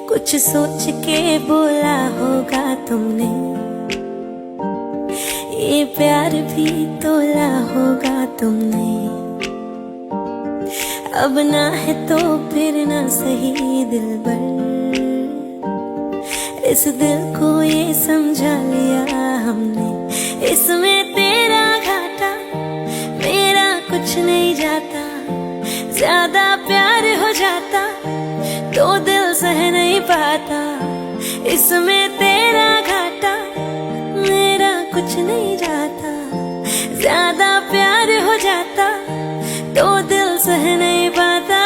कुछ सोच के बोला होगा तुमने, ये प्यार भी तोला होगा तुमने। अब ना है तो फिर ना सही दिलबर, इस दिल को ये समझा लिया हमने। इसमें तेरा घाटा मेरा कुछ नहीं जाता, ज्यादा प्यार हो जाता तो दिल सह नहीं पाता। इसमें तेरा घाटा मेरा कुछ नहीं जाता, ज्यादा प्यार हो जाता तो दिल सह नहीं पाता।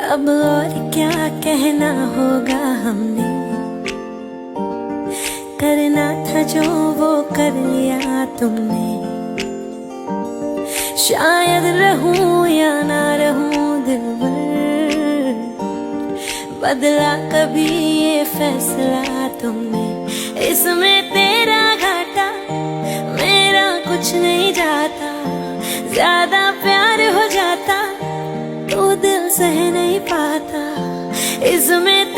अब और क्या कहना होगा हमने, करना था जो वो कर लिया तुमने। शायद रहूं या ना रहूं दिलबर, बदला कभी ये फैसला तुमने। इसमें तेरा घाटा मेरा कुछ नहीं जाता, ज्यादा प्यार हो जाता तो दिल सह नहीं पाता। इसमें